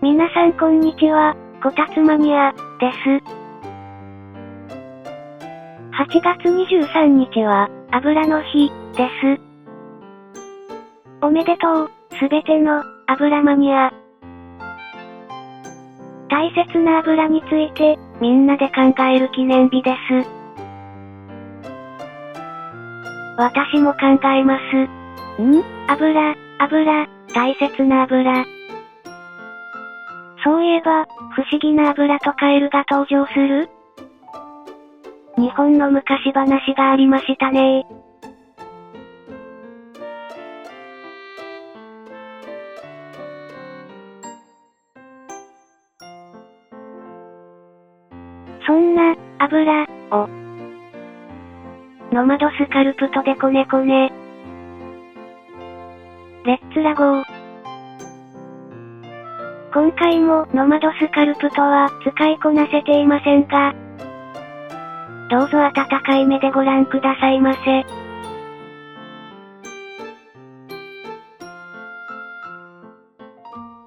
皆さんこんにちは、こたつマニア、です。8月23日は、油の日、です。おめでとう、すべての、油マニア。大切な油について、みんなで考える記念日です。私も考えます。油、大切な油。そういえば、不思議な油とカエルが登場する？日本の昔話がありましたね。そんな、油、を、ノマドスカルプトでこねこね。レッツラゴー。今回もノマドスカルプトは使いこなせていませんが、どうぞ温かい目でご覧くださいませ。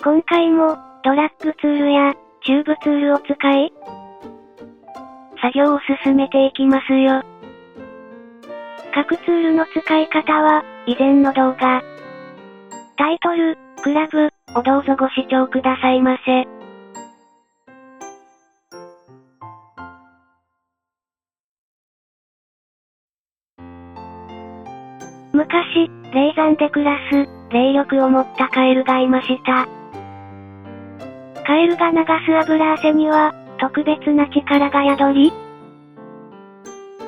今回もドラッグツールやチューブツールを使い、作業を進めていきますよ。各ツールの使い方は以前の動画、タイトル、クラブをどうぞご視聴くださいませ。昔、霊山で暮らす、霊力を持ったカエルがいました。カエルが流す油汗には、特別な力が宿り、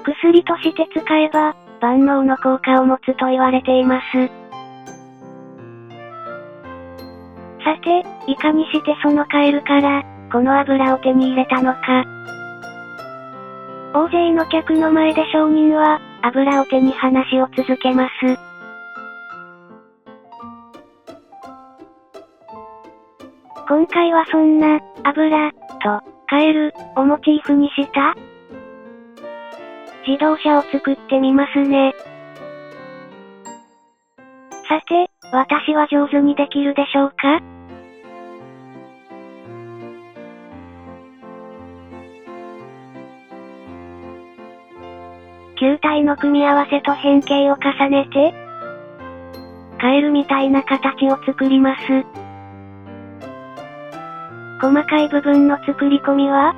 薬として使えば、万能の効果を持つと言われています。さて、いかにしてそのカエルから、この油を手に入れたのか。大勢の客の前で商人は、油を手に話を続けます。今回はそんな、油、と、カエル、をモチーフにした、自動車を作ってみますね。さて、私は上手にできるでしょうか？球体の組み合わせと変形を重ねて、カエルみたいな形を作ります。細かい部分の作り込みは、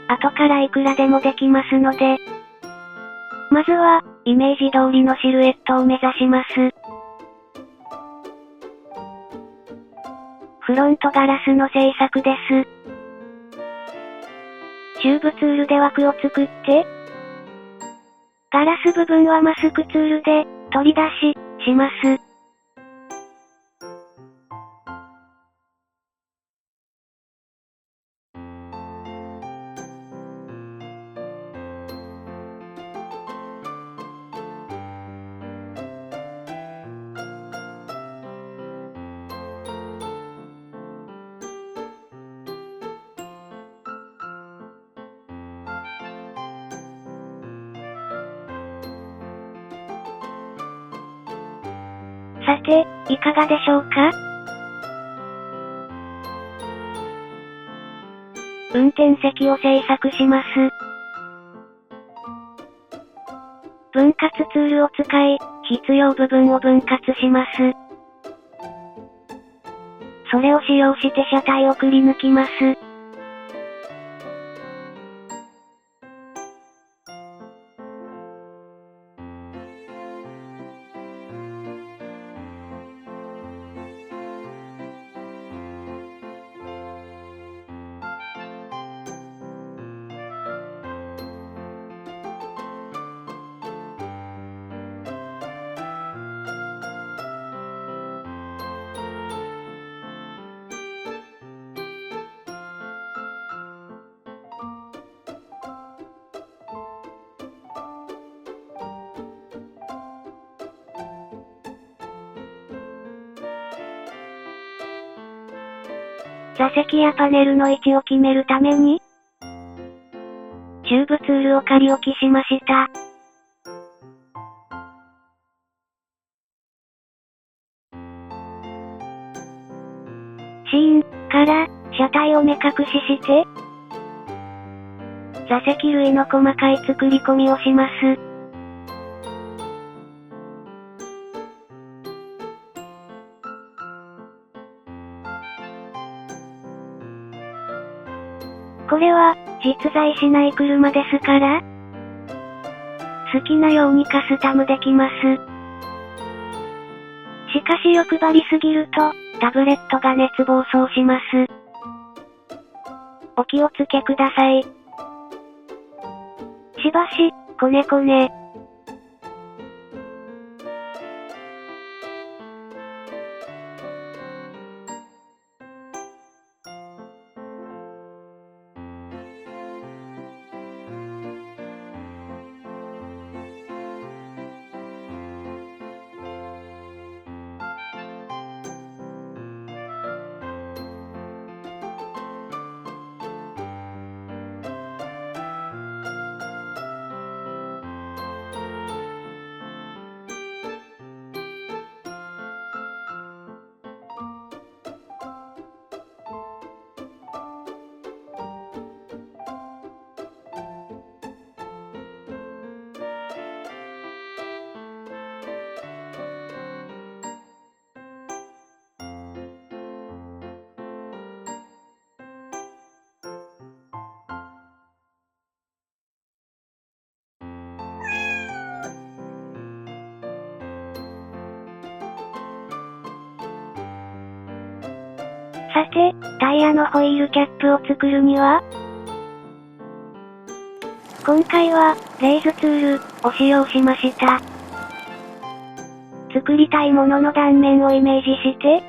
後からいくらでもできますので、まずは、イメージ通りのシルエットを目指します。フロントガラスの製作です。チューブツールで枠を作って、ガラス部分はマスクツールで、取り出します。さて、いかがでしょうか？運転席を製作します。分割ツールを使い、必要部分を分割します。それを使用して車体をくり抜きます。座席やパネルの位置を決めるために、チューブツールを仮置きしました。シーンから、車体を目隠しして、座席類の細かい作り込みをします。これは、実在しない車ですから、好きなようにカスタムできます。しかし欲張りすぎると、タブレットが熱暴走します。お気をつけください。しばし、こねこね。さて、タイヤのホイールキャップを作るには、今回は、レイズツールを使用しました。作りたいものの断面をイメージして、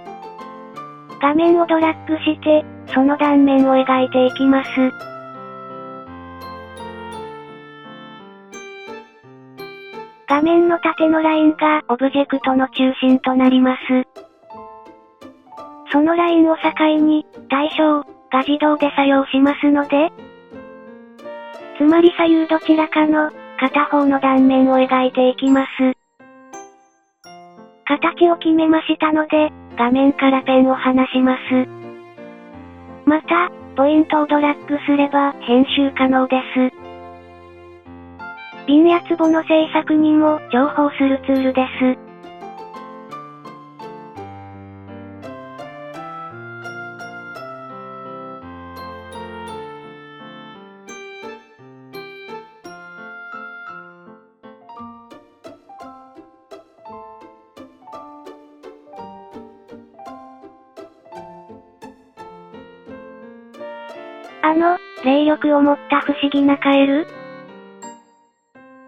画面をドラッグして、その断面を描いていきます。画面の縦のラインがオブジェクトの中心となります。そのラインを境に、対象が自動で作用しますので、つまり左右どちらかの片方の断面を描いていきます。形を決めましたので、画面からペンを離します。また、ポイントをドラッグすれば編集可能です。瓶や壺の製作にも重宝するツールです。霊力を持った不思議なカエル？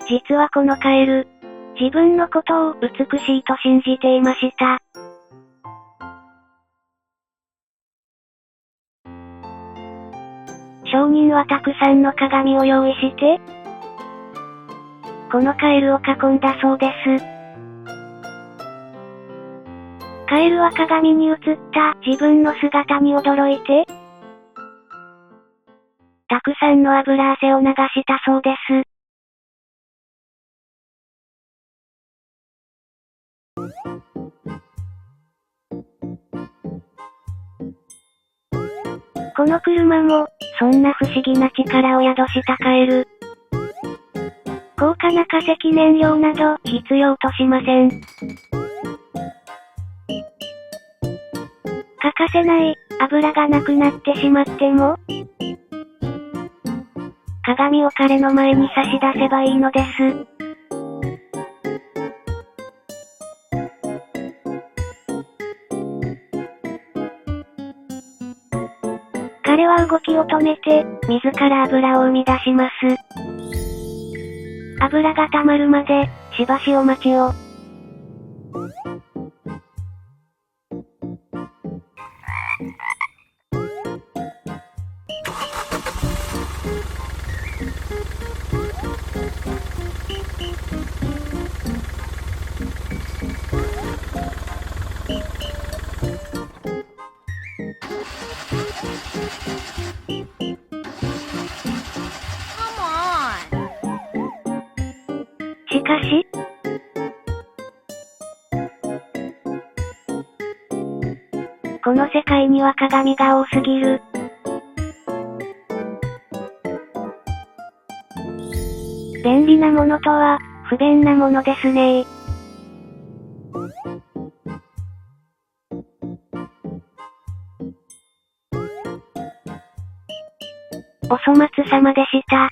実はこのカエル、自分のことを美しいと信じていました。商人はたくさんの鏡を用意して、このカエルを囲んだそうです。カエルは鏡に映った自分の姿に驚いて、たくさんの油汗を流したそうです。この車も、そんな不思議な力を宿したカエル。高価な化石燃料など必要としません。欠かせない油がなくなってしまっても、鏡を彼の前に差し出せばいいのです。彼は動きを止めて、自ら油を生み出します。油が溜まるまで、しばしお待ちを。しかし、この世界には鏡が多すぎる。便利なものとは、不便なものですね。お粗末様でした。